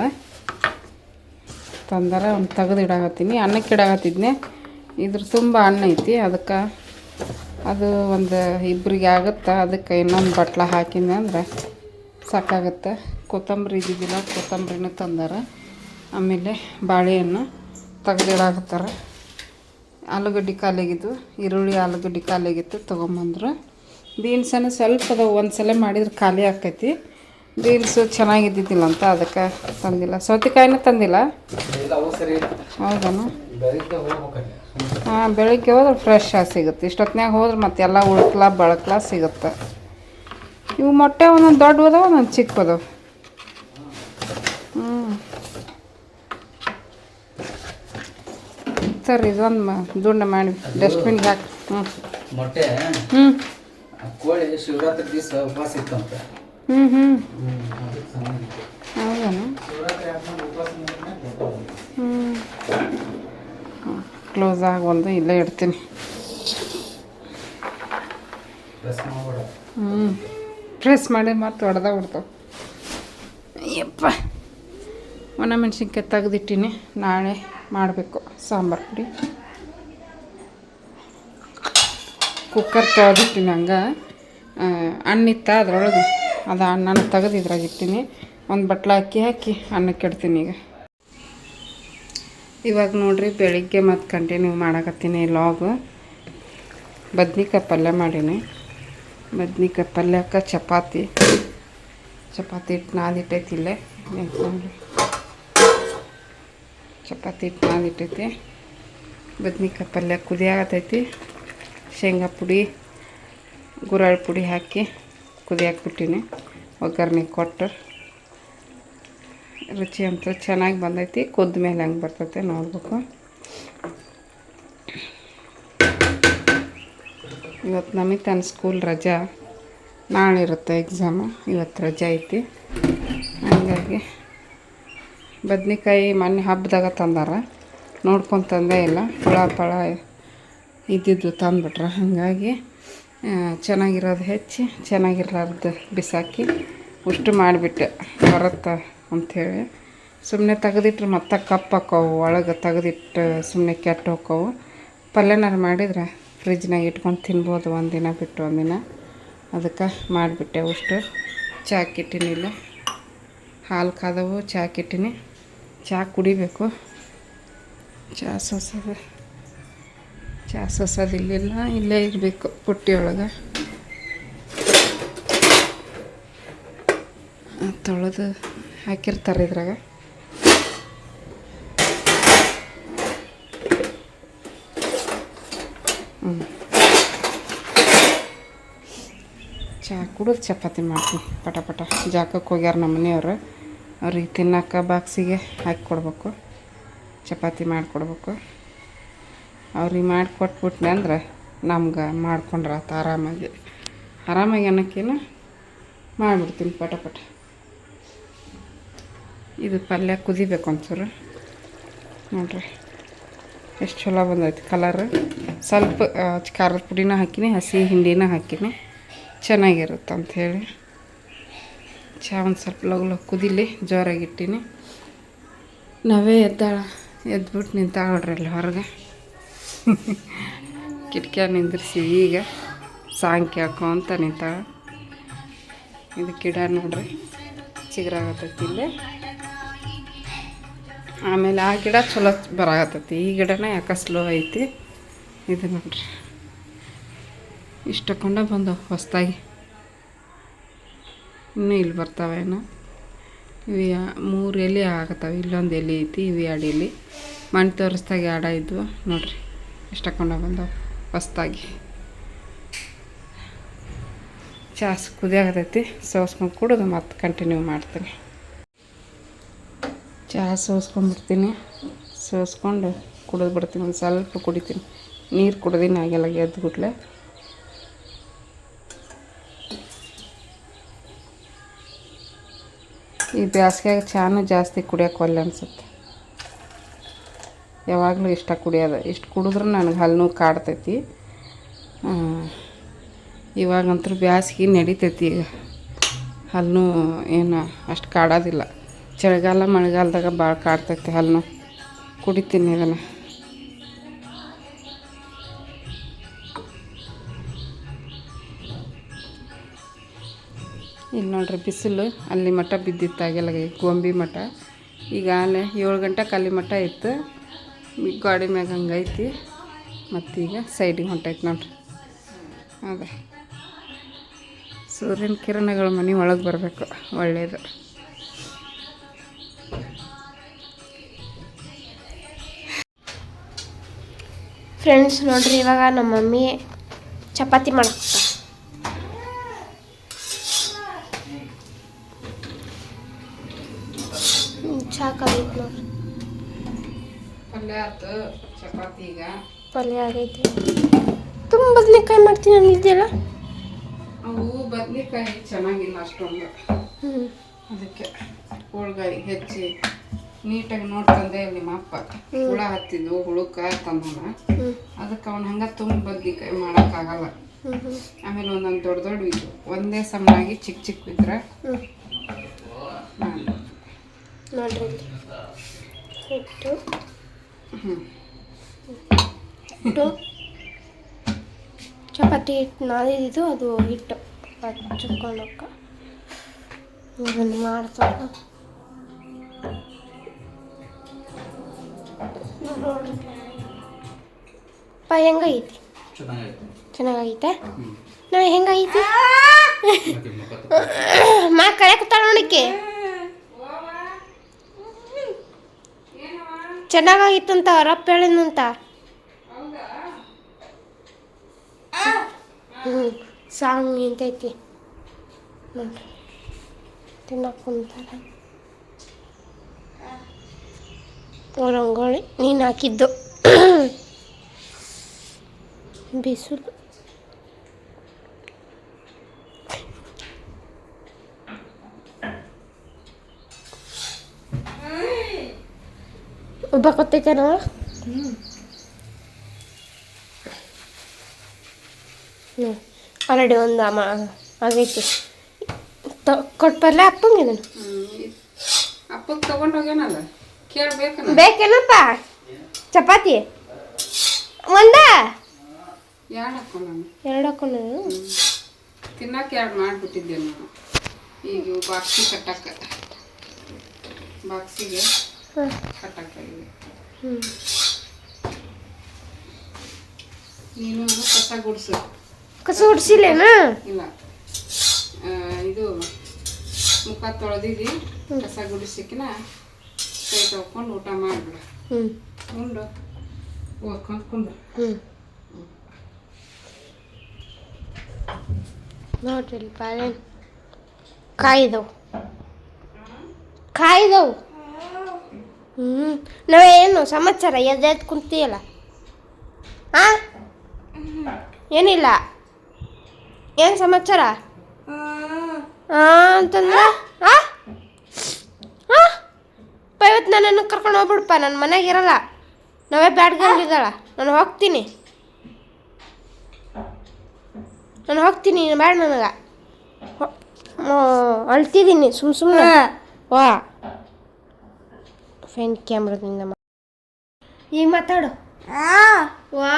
ತಂದಾರ ಒಂದು ತೆಗೆದು ಇಡಾಕತ್ತೀನಿ. ಅನ್ನಕ್ಕೆ ಇಡಾಕತ್ತಿದ್ನೆ, ಇದ್ರ ತುಂಬ ಅನ್ನ ಐತಿ, ಅದಕ್ಕೆ ಅದು ಒಂದು ಇಬ್ಬರಿಗೆ ಆಗುತ್ತೆ. ಅದಕ್ಕೆ ಇನ್ನೊಂದು ಬಟ್ಲ ಹಾಕಿದ್ದೆ ಅಂದ್ರೆ ಸಾಕಾಗುತ್ತೆ. ಕೊತ್ತಂಬರಿ ಇದ್ದಿದ್ದಿಲ್ಲ, ಕೊತ್ತಂಬರಿನೂ ತಂದಾರ. ಆಮೇಲೆ ಬಾಳೆಹಣ್ಣು ತೆಗೆದಿಡಾಕತ್ತಾರ. ಆಲೂಗಡ್ಡೆ ಖಾಲಿಯಾಗಿದ್ದು, ಈರುಳ್ಳಿ ಆಲೂಗಡ್ಡೆ ಖಾಲಿಯಾಗಿತ್ತು, ತೊಗೊಂಬಂದ್ರು. ಬೀನ್ಸನ್ನು ಸ್ವಲ್ಪ ಅದಾವೆ, ಒಂದು ಸಲ ಮಾಡಿದ್ರೆ ಖಾಲಿ ಆಕೈತಿ. ಬೀನ್ಸು ಚೆನ್ನಾಗಿದ್ದಿದ್ದಿಲ್ಲ ಅಂತ ಅದಕ್ಕೆ ತಂದಿಲ್ಲ. ಸೌತೆಕಾಯಿನೂ ತಂದಿಲ್ಲ. ಹೌದಾ? ಹಾಂ, ಬೆಳಿಗ್ಗೆ ಹೋದ್ರೆ ಫ್ರೆಶ್ ಆಗಿ ಸಿಗುತ್ತೆ. ಇಷ್ಟೊತ್ತಿನಾಗ ಹೋದ್ರೆ ಮತ್ತೆಲ್ಲ ಉಳ್ಕಲ ಬಳಕಲ ಸಿಗುತ್ತೆ. ಇವು ಮೊಟ್ಟೆ ಒಂದೊಂದು ದೊಡ್ಡ ಅದಾವೆ, ಒಂದೊಂದು ಚಿಕ್ಕ ಅದಾವೆ. ಸರ್, ಇದೊಂದು ದುಂಡ ಮಾಡಿ ಡಸ್ಟ್ಬಿನ್ಗೆ ಹಾಕಿ. ಮೊಟ್ಟೆ ಕೋಳಿ ಶಿವರಾತ್ರಿ ದಿವಸ ಉಪವಾಸ ಇತ್ತಂತ. ಹೌದಾ? ಕ್ಲೋಸ್ ಆಗಿ ಒಂದು ಇಲ್ಲೇ ಇಡ್ತೀನಿ. ಪ್ರೆಸ್ ಮಾಡಿ ಮತ್ತೆ ಹೊಡೆದ ಬಿಡ್ತಾವೆ. ಯಪ್ಪ, ಒಣಮೆಣ್ಸಿನ್ಕಾಯಿ ತೆಗೆದಿಟ್ಟಿನಿ, ನಾಳೆ ಮಾಡಬೇಕು ಸಾಂಬಾರು ಪುಡಿ. ಕುಕ್ಕರ್ ತೊಳೆದಿಟ್ಟಿನಿ. ಹಂಗೆ ಹಣ್ಣಿತ್ತ ಅದ್ರೊಳಗೆ, ಅದು ಹಣ್ಣನ್ನು ತೆಗೆದು ಇದ್ರಾಗ ಇಟ್ಟಿನಿ. ಒಂದು ಬಟ್ಲ ಹಾಕಿ ಅನ್ನಕ್ಕೆ ಇಡ್ತೀನಿ. ಇವಾಗ ನೋಡ್ರಿ, ಬೆಳಿಗ್ಗೆ ಮತ್ತು ಕಂಟಿನ್ಯೂ ಮಾಡಕತ್ತೀನಿ ಲಾಗು. ಬದ್ನಿಕಾಯಿ ಪಲ್ಯ ಮಾಡೀನಿ. ಬದ್ನಿಕಾಯಿ ಪಲ್ಯಕ್ಕೆ ಚಪಾತಿ ಹಿಟ್ಟು ನಾದಿಟ್ಟೈತಿ. ಇಲ್ಲೇ ನೋಡ್ರಿ, ಚಪಾತಿ ಹಿಟ್ಟು ನಾದಿಟ್ಟೈತಿ. ಬದ್ನಿಕಾಯಿ ಪಲ್ಯ ಕುದಿಯಾಗತೈತಿ. ಶೇಂಗಾ ಪುಡಿ, ಗುರಾಳ್ ಪುಡಿ ಹಾಕಿ ಕುದಿಯಾಕ್ಬಿಟ್ಟಿನಿ. ಒಗ್ಗರಣೆ ಕೊಟ್ಟು ರುಚಿ ಅಂತೂ ಚೆನ್ನಾಗಿ ಬಂದೈತಿ. ಕುದ್ದ ಮೇಲೆ ಹೆಂಗೆ ಬರ್ತೈತೆ ನೋಡ್ಬೇಕು. ಇವತ್ತು ನಮಗೆ ತನ್ನ ಸ್ಕೂಲ್ ರಜಾ, ನಾಳೆ ಇರುತ್ತೆ ಎಕ್ಸಾಮು. ಇವತ್ತು ರಜೆ ಐತಿ. ಹಾಗಾಗಿ ಬದ್ನಿಕಾಯಿ ಮೊನ್ನೆ ಹಬ್ಬದಾಗ ತಂದಾರ, ನೋಡ್ಕೊಂಡು ತಂದೇ ಇಲ್ಲ. ಪಳ ಇದ್ದಿದ್ದು ತಂದುಬಿಟ್ರೆ, ಹಾಗಾಗಿ ಚೆನ್ನಾಗಿರೋದು ಹೆಚ್ಚಿ ಚೆನ್ನಾಗಿರ್ಲಾರ್ದು ಬಿಸಾಕಿ ಉಷ್ಟು ಮಾಡಿಬಿಟ್ಟೆ ಬರುತ್ತೆ ಅಂಥೇಳಿ. ಸುಮ್ಮನೆ ತೆಗೆದಿಟ್ರೆ ಮತ್ತೆ ಕಪ್ಪು ಹಾಕ್ಕವು, ಒಳಗೆ ತೆಗೆದಿಟ್ಟು ಸುಮ್ಮನೆ ಕೆಟ್ಟು ಹೋಕ್ಕವು. ಪಲ್ಯನಾರು ಮಾಡಿದ್ರೆ ಫ್ರಿಜ್ನಾಗ ಇಟ್ಕೊಂಡು ತಿನ್ಬೋದು, ಒಂದಿನ ಬಿಟ್ಟು ಒಂದಿನ. ಅದಕ್ಕೆ ಮಾಡಿಬಿಟ್ಟೆ ಉಷ್ಟು. ಚಹಾ ಕಿಟ್ಟಿನಿಲ್ಲ, ಹಾಲು ಕಾದವು, ಚಹಾ ಕಿಟ್ಟಿನಿ. ಚಹಾ ಕುಡಿಬೇಕು. ಚಹಾ ಸೋಸೋದು ಇಲ್ಲೇ ಇರಬೇಕು ಪುಟ್ಟಿಯೊಳಗೆ. ತೊಳೆದು ಹಾಕಿರ್ತಾರೆ ಇದ್ರಾಗ. ಚಹಾ ಕುಡಿದು ಚಪಾತಿ ಮಾಡ್ತೀನಿ ಪಟ. ಜಾಕಕ್ಕೆ ಹೋಗ್ಯಾರ ನಮ್ಮ ಮನೆಯವರು. ಅವ್ರಿಗೆ ತಿನ್ನೋಕೆ ಬಾಕ್ಸಿಗೆ ಹಾಕಿ ಕೊಡ್ಬೇಕು, ಚಪಾತಿ ಮಾಡಿಕೊಡ್ಬೇಕು. ಅವ್ರಿಗೆ ಮಾಡಿಕೊಟ್ಬಿಟ್ನೆ ಅಂದ್ರೆ ನಮ್ಗೆ ಮಾಡ್ಕೊಂಡ್ರೆ ಆತ ಆರಾಮಾಗಿ ಅನ್ನೋಕ್ಕೇನು ಮಾಡಿಬಿಡ್ತೀನಿ ಪಟ. ಇದು ಪಲ್ಯ ಕುದಿಬೇಕು ಒಂಚೂರು. ನೋಡ್ರಿ ಎಷ್ಟು ಚಲೋ ಬಂದೈತಿ ಕಲರ್. ಸ್ವಲ್ಪ ಖಾರದ ಪುಡಿನ ಹಾಕಿನಿ, ಹಸಿ ಹಿಂಡಿನ ಹಾಕಿನಿ, ಚೆನ್ನಾಗಿರುತ್ತೆ ಅಂಥೇಳಿ. ಚಹಾ ಒಂದು ಸ್ವಲ್ಪ ಲಗು ಕುದಿಲಿ ಜೋರಾಗಿಟ್ಟಿನಿ. ನಾವೇ ಎದ್ಬಿಟ್ಟು ನಿಂತಾಳ ನೋಡ್ರಿ ಅಲ್ಲಿ ಹೊರಗೆ. ಕಿಟಕಿಯ ನಿಂದಿರಿಸಿ ಈಗ ಸಾಂಗ್ ಕೇಳ್ಕೊಂತ ನಿಂತಾಳ. ಇದು ಗಿಡ ನೋಡ್ರಿ ಚಿಗುರಾಗತ್ತೈತಿ ಇಲ್ಲೇ. ಆಮೇಲೆ ಆ ಗಿಡ ಚಲೋ ಬರಾಗತ್ತೈತಿ. ಈ ಗಿಡನ ಯಾಕೆ ಸ್ಲೋ ಐತಿ. ಇದು ನೋಡ್ರಿ ಇಷ್ಟಕೊಂಡ ಬಂದವು ಹೊಸ್ದಾಗಿ. ಇನ್ನೂ ಇಲ್ಲಿ ಬರ್ತಾವೇನೋ. ಇವು 3 ಎಲೆ ಆಗತ್ತವೆ. ಇಲ್ಲೊಂದು ಎಲೆ ಐತಿ, ಇವು 2 ಎಲೆ. ಮಣ್ಣು ತೋರಿಸ್ದಾಗ 2 ಇದ್ವು ನೋಡ್ರಿ. ಇಷ್ಟಕೊಂಡ ಬಂದವು ಹೊಸ್ದಾಗಿ. ಚಹಾ ಕುದಿಯಾಗತೈತಿ, ಸೋಸ್ಕೊಂಡು ಕುಡಿದು ಮತ್ತೆ ಕಂಟಿನ್ಯೂ ಮಾಡ್ತೀನಿ. ಚಹಾ ಸೋಸ್ಕೊಂಡ್ಬಿಡ್ತೀನಿ, ಸೋಸ್ಕೊಂಡು ಕುಡಿದು ಬಿಡ್ತೀನಿ. ಒಂದು ಸ್ವಲ್ಪ ಕುಡಿತೀನಿ, ನೀರು ಕುಡ್ದಿನ ಆಗಿಲ್ಲ ಎದ್ದು ಬಿಟ್ಲೆ. ಈ ಬೇಸಿಗೆಯಾಗ ಚಾನು ಜಾಸ್ತಿ ಕುಡಿಯೋಕೆ ಒಲ್ಲೆ ಅನ್ಸುತ್ತೆ. ಯಾವಾಗಲೂ ಇಷ್ಟ ಕುಡಿಯೋದು. ಇಷ್ಟು ಕುಡಿದ್ರೂ ನನಗೆ ಹಲ್ಲು ನೋವು ಕಾಡ್ತೈತಿ. ಇವಾಗಂತೂ ಬೇಸಿಗೆ ನಡಿತೈತಿ. ಈಗ ಹಲ್ಲು ಏನು ಅಷ್ಟು ಕಾಡೋದಿಲ್ಲ. ಚಳಿಗಾಲ ಮಳೆಗಾಲದಾಗ ಭಾಳ ಕಾಡ್ತೈತಿ ಹಲ್ಲು. ಕುಡಿತೀನಿ ಇದನ್ನು. ಇಲ್ಲಿ ನೋಡ್ರಿ ಬಿಸಿಲು ಅಲ್ಲಿ ಮಟ್ಟ ಬಿದ್ದಿತ್ತಾಗೆಲ್ಲ ಗೊಂಬಿ ಮಠ. ಈಗ ಅಲ್ಲೇ 7 ಗಂಟೆಗೆ ಅಲ್ಲಿ ಮಟ್ಟ ಇತ್ತು. ಗಾಡಿ ಮ್ಯಾಗ ಹಂಗೈತಿ. ಮತ್ತೀಗ ಸೈಡಿಗೆ ಹೊಂಟೈತಿ ನೋಡ್ರಿ. ಅದೇ ಸೂರ್ಯನ ಕಿರಣಗಳು ಮನೆ ಒಳಗೆ ಬರಬೇಕು, ಒಳ್ಳೆಯದು. ಫ್ರೆಂಡ್ಸ್ ನೋಡ್ರಿ, ಇವಾಗ ನಮ್ಮ ಮಮ್ಮಿ ಚಪಾತಿ ಮಾಡ್ತಾರೆ. ಸಾಕಾಗೈತೆ ನೋಡ್ರಿ. ಪಲ್ಯ ಆಯ್ತು, ಚಪಾತಿ ಈಗ ಪಲ್ಯ ಆಗೈತಿ. ತುಂಬ ಬದನೆಕಾಯಿ ಮಾಡ್ತೀನಿ ಅಂದಿದ್ದೆಲ್ಲ. ಅವು ಬದ್ನೆಕಾಯಿ ಚೆನ್ನಾಗಿಲ್ಲ ಅಷ್ಟೊಂದು. ಹ್ಞೂ, ಅದಕ್ಕೆ ಹೋಳ್ಗಾಯಿ ಹೆಚ್ಚಿ ನೀಟಾಗಿ ನೋಡ್ತಂದೆ ನಿಮ್ಮ ಅಪ್ಪ. ಹುಳ ಹತ್ತಿದ್ವು, ಹುಳಕ್ಕೆ ತಂದನ. ಅದಕ್ಕೆ ಅವನು ಹಂಗೆ ತುಂಬ ಬದ್ನೆಕಾಯಿ ಮಾಡೋಕ್ಕಾಗಲ್ಲ. ಆಮೇಲೆ ಒಂದೊಂದು ದೊಡ್ಡ ದೊಡ್ಡ ಇದ್ವು, ಒಂದೇ ಸಮನಾಗಿ ಚಿಕ್ಕ ಚಿಕ್ಕ ಇದ್ರೆ ನೋಡ್ರಿ ಹಿಟ್ಟು ಹಿಟ್ಟು ಚಪಾತಿ ಹಿಟ್ಟು ನಾದಿದ್ದು ಅದು ಹಿಟ್ಟು ಹಚ್ಕೊಂಡಕ್ಕ ಇದನ್ನು ಮಾಡ್ತಾರೆ. ನೋಡ್ರಿ ಹೆಂಗೈತಿ? ಚೆನ್ನಾಗೈತೆ. ನಾವು ಹೆಂಗೈತಿ ಮಾ ಕರೆಯಕ್ತಾಳ ನೋಡಕ್ಕೆ. ಚೆನ್ನಾಗಾಗಿತ್ತಂತ ರಪ್ಪ ಹೇಳಿದಂತ. ಸಾಂಗ್ ನಿಂತೈತಿ ನೋಡ್ರಿ, ತಿನ್ನಕ್ಕೆ ಕುಂತಾರೆ. ರಂಗೋಳಿ ನೀನು ಹಾಕಿದ್ದು ಬಿಸಿಲು. ಒಬ್ಬ ಕೊತ್ತೈತೇನೋ. ಆಲ್ರೆಡಿ ಒಂದು ಆಗೈತಿ. ಕೊಟ್ಬರ್ಲ ಅಪ್ಪಂಗೆ ಇದನ್ನು. ಅಪ್ಪಗೆ ತಗೊಂಡು ಹೋಗ್ಯಾನಲ್ಲ, ಕೇಳ್ಬೇಕು. ಬೇಕೇನಪ್ಪ ಚಪಾತಿ? ಒಂದ ಎರಡು ಹಾಕೊಂಡು ತಿನ್ನಕ್ಕೆ 2 ಮಾಡಿಬಿಟ್ಟಿದ್ದೆ ನಾನು. ಈಗ ಬಾಕ್ಸಿಗೆ ಕಟ್ಟಕ್ಕೆ, ಬಾಕ್ಸಿಗೆ ಕಟ್ಟಕ್ಕೆ. ನೀನು ಕಸ ಗುಡಿಸಿಲ್ಲೇನ? ಇಲ್ಲ, ಇದು ಮುಖ ತೊಳೆದಿದ್ದಿ, ಕಸ ಗುಡಿಸಿಕಿನ ಕೈ ತೊಳ್ಕೊಂಡು ಊಟ ಮಾಡಿಬಿಡು. ಉಂಡು ಓದ್ಕೊಂಡು ಕುಂದ್ರು. ನೋಡ್ರಿ ಬಾಳೆಹಣ್ಣು ಕಾಯ್ದವು. ನಾವೇನು ಸಮಾಚಾರ? ಎದ್ದು ಕುಂತೀಯಲ್ಲ. ಏನಿಲ್ಲ, ಏನು ಸಮಾಚಾರ ಅಂತಂದ್ರೆ ಇವತ್ತು ನನ್ನನ್ನು ಕರ್ಕೊಂಡು ಹೋಗ್ಬಿಡಪ್ಪ. ನನ್ನ ಮನೆಗೆ ಇರಲ್ಲ, ನಾವೇ ಬ್ಯಾಡ್ಗಂಗಿದ್ದಾಳ. ನಾನು ಹೋಗ್ತೀನಿ, ಬೇಡ ನನಗೆ. ಅಳ್ತಿದ್ದೀನಿ ಸುಮ್ಮನೆ. ವಾ ಫ್ರೆಂಡ್ ಕ್ಯಾಮ್ರಾದಿಂದ ಈಗ ಮಾತಾಡು. ವಾ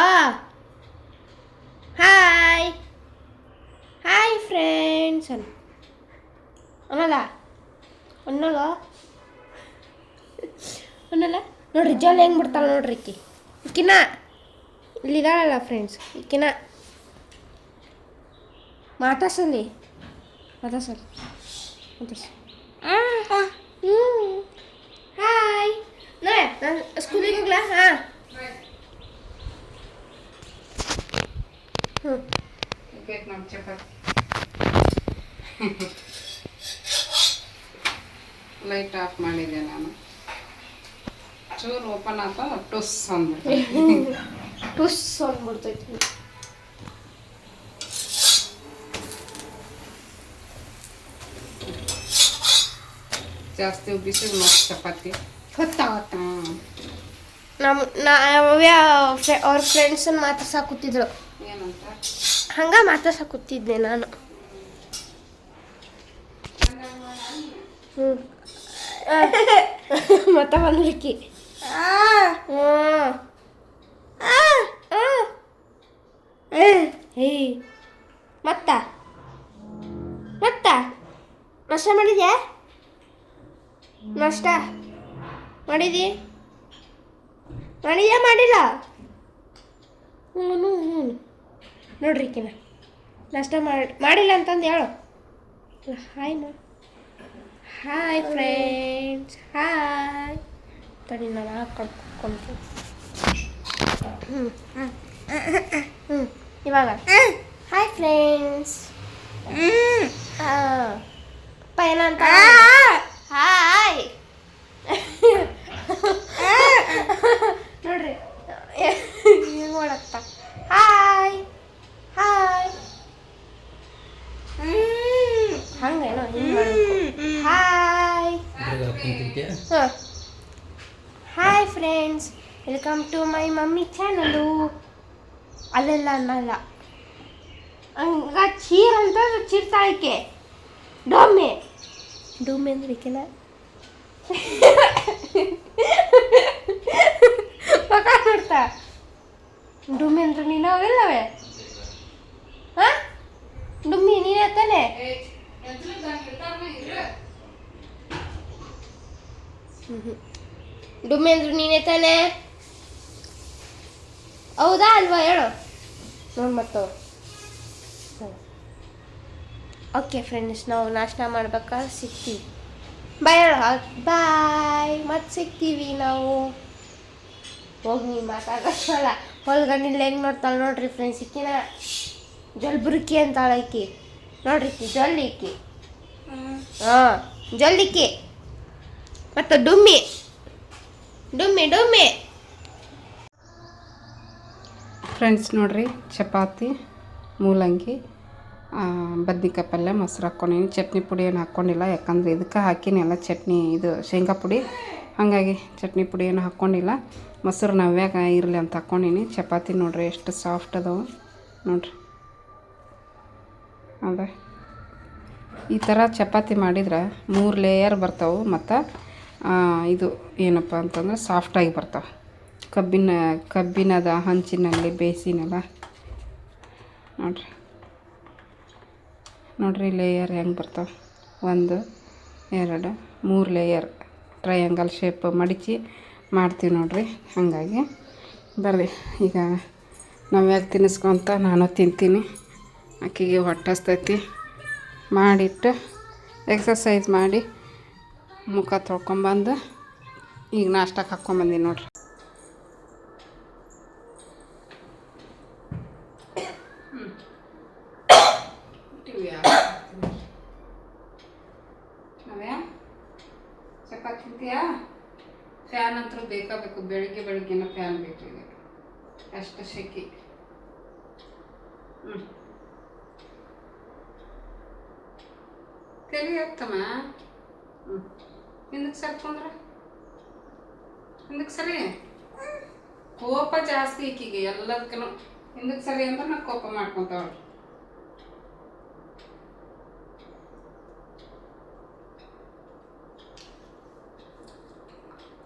ಹಾಯ್ ಫ್ರೆಂಡ್ಸ್ ಅನ್ನಲ್ಲ ನೋಡ್ರಿ. ಜಲ್ ಹೆಂಗೆ ಬಿಡ್ತಾಳೆ ನೋಡ್ರಿ ಈಕಿನ. ಇಲ್ಲಿದ್ದಾಳಲ್ಲ ಫ್ರೆಂಡ್ಸ್, ಈಕಿನ ಮಾತಾಡ್ಸಲಿ. ಹಾಯ್. ನಾನು ಸ್ಕೂಲಿಗೆ ಹೋಗ್ಲಾ? ನಮ್ಮ ಚಪಾತಿ ಲೈಟ್ ಆಫ್ ಮಾಡಿದ್ದೆ ನಾನು. ಚೂರು ಓಪನ್ ಆತ ಟುಸ್ ಅಂದ್ಬಿಟ್ಟು. ಟುಸ್ ಅಂದ್ಬಿಡ್ತೈತಿ. ಜಾಸ್ತಿ ಉಬ್ಬಿಸಿದ್ರೆ ಮತ್ತೆ ಚಪಾತಿ ಹೊತ್ತಾವತ್ತ ಹ್ಞೂ ಅವ್ರ ಫ್ರೆಂಡ್ಸನ್ನ ಮಾತಾಡ್ಸಾಕುತ್ತಿದ್ರು. ಏನಂತ ಹಂಗ ಮಾತಾಡ್ಸಾಕುತ್ತಿದ್ದೆ ನಾನು. ಮತ್ತ ಬಂದ್ಲಿಕ್ಕಿ ಮತ್ತ ಮತ್ತ ನಾಷ್ಟ ಮಾಡಿದ್ಯಾ? ನಾಷ್ಟ ಮಾಡಿದಿ? ಮಾಡಿದ್ಯಾ ಮಾಡಿಲ್ಲ? ಹ್ಞೂ ನೋಡ್ರಿ ಕಿನ ನಾಷ್ಟ ಮಾಡಿಲ್ಲ ಅಂತಂದು ಹೇಳು. ಹಾಯ್ ನೋ. Hi friends, hi. ತಡಿ ನಾನು ಹಾಕೊಂಡು ಇವಾಗ ಹಾಯ್ ಫ್ರೆಂಡ್ಸ್. ಅಪ್ಪ ಏನಂತ? ಹಾಯ್. ನೋಡ್ರಿ ಏನು ಮಾಡತ್ತ. ಹಾಯ್ ಹಾಯ್ ಹಂಗೇನೋ ಹಿಂಗೆ ಮಾಡಬೇಕು. Hi hi friends, welcome to my mummy channel. ಅಲ್ಲೆಲ್ಲ ಅನ್ನಲ್ಲ ಹಂಗ ಚೀರ್ ಅಂತ ಚೀರ್ತಾಳಿಕೆ. ಡೊಮ್ಮೆ ಡೊಮ್ಮೆ ಅಂದ್ರೆ ಈಕೆಲ್ಲ ಪಕ್ಕ ನೋಡ್ತಾ. ಡುಮ್ಮಿ ಅಂದ್ರೆ ನೀನು ಅವೆಲ್ಲವೇ? ಹಾಂ ಡುಮ್ಮಿ ನೀನೇ ತಾನೆ? ಡುಮ್ಮಿ ಅಂದ್ರೆ ನೀನೇ ತಾನೆ? ಹೌದಾ ಅಲ್ವಾ ಹೇಳು ನೋಡಿ ಮತ್ತು. ಓಕೆ ಫ್ರೆಂಡ್ಸ್, ನಾವು ನಾಷ್ಟ ಮಾಡ್ಬೇಕಾದ್ರೆ ಸಿಗ್ತೀವಿ. ಬಾಯ್ ಹೇಳು. ಬಾಯ್, ಮತ್ತೆ ಸಿಗ್ತೀವಿ ನಾವು. ಹೋಗಿ ನೀ ಮಾತಾಡೋಲ್ಲ. ಹೊಲ್ಗಣ್ಣಿಲ್ಲ ಹೆಂಗೆ ನೋಡ್ತಾಳೆ ನೋಡ್ರಿ ಫ್ರೆಂಡ್ಸ್. ಇಕ್ಕಿನ ಜಲ್ಬುರ್ಕಿ ಅಂತಾಳೆ ಈಕಿ. ನೋಡ್ರಿ ಇಕ್ಕಿ ಜೊಲ್ಲಿಕ್ಕಿ. ಹಾಂ ಜೊಲ್ಲಿಕ್ಕಿ. ಮತ್ತು ಡುಮ್ಮಿ ಡುಮ್ಮಿ ಡುಮ್ಮಿ. ಫ್ರೆಂಡ್ಸ್ ನೋಡ್ರಿ, ಚಪಾತಿ, ಮೂಲಂಗಿ, ಬದ್ನಿಕಾಯಿ ಪಲ್ಯ, ಮೊಸರು ಹಾಕ್ಕೊಂಡೀನಿ. ಚಟ್ನಿ ಪುಡಿ ಏನು ಹಾಕ್ಕೊಂಡಿಲ್ಲ, ಯಾಕಂದರೆ ಇದಕ್ಕೆ ಹಾಕಿನಿ ಎಲ್ಲ ಚಟ್ನಿ, ಇದು ಶೇಂಗಾ ಪುಡಿ. ಹಾಗಾಗಿ ಚಟ್ನಿ ಪುಡಿ ಏನು ಹಾಕ್ಕೊಂಡಿಲ್ಲ. ಮೊಸರು ನವ್ಯಾಗ ಇರಲಿ ಅಂತ ಹಾಕ್ಕೊಂಡೀನಿ. ಚಪಾತಿ ನೋಡ್ರಿ ಎಷ್ಟು ಸಾಫ್ಟ್ ಅದಾವೆ ನೋಡ್ರಿ. ಅದೇ ಈ ಥರ ಚಪಾತಿ ಮಾಡಿದ್ರೆ 3 ಲೇಯರ್ ಬರ್ತಾವೆ. ಮತ್ತು ಇದು ಏನಪ್ಪ ಅಂತಂದ್ರೆ ಸಾಫ್ಟಾಗಿ ಬರ್ತಾವೆ. ಕಬ್ಬಿನದ ಹಂಚಿನಲ್ಲಿ ಬೇಯಿಸಿನಲ್ಲ ನೋಡ್ರಿ ಲೇಯರ್ ಹೆಂಗೆ ಬರ್ತಾವೆ. 1 2 3 ಲೇಯರ್ ಟ್ರಯಾಂಗಲ್ ಶೇಪ್ ಮಡಿಚಿ ಮಾಡ್ತೀವಿ ನೋಡ್ರಿ. ಹಾಗಾಗಿ ಬರ್ರಿ ಈಗ ನಾವ್ಯಾಕೆ ತಿನ್ನಿಸ್ಕೊಂತ ನಾನು ತಿಂತೀನಿ. ಆಕೆಗೆ ಹೊಟ್ಟೆ ಹಸ್ತೈತಿ. ಮಾಡಿಟ್ಟು ಎಕ್ಸಸೈಸ್ ಮಾಡಿ ಮುಖ ತೊಳ್ಕೊಂಬಂದು ಈಗ ನಾಷ್ಟಕ್ಕೆ ಹಾಕ್ಕೊಂಬಂದೀನಿ ನೋಡ್ರಿ. ಚಪಾತಿ ತಿಂತೀಯಾ? ಫ್ಯಾನ್ ಅಂತೂ ಬೇಕಾಗಬೇಕು. ಬೆಳಗ್ಗೆನ ಫ್ಯಾನ್ ಬೇಕು. ಈಗ ಅಷ್ಟು ಶೆಕೆ. ತಲೆ ಹತ್ತಮ್ಮ. ಹಿಂದಕ್ಕೆ ಸರ್ಕೊಂಡ್ರ ಹಿಂದಕ್ಕೆ ಸರಿ. ಕೋಪ ಜಾಸ್ತಿ ಈಕಿಗೆ ಎಲ್ಲದಕ್ಕೂ. ಹಿಂದಕ್ಕೆ ಸರಿ ಅಂದ್ರೆ ನಾನು ಕೋಪ ಮಾಡ್ಕೊತಾವಳು.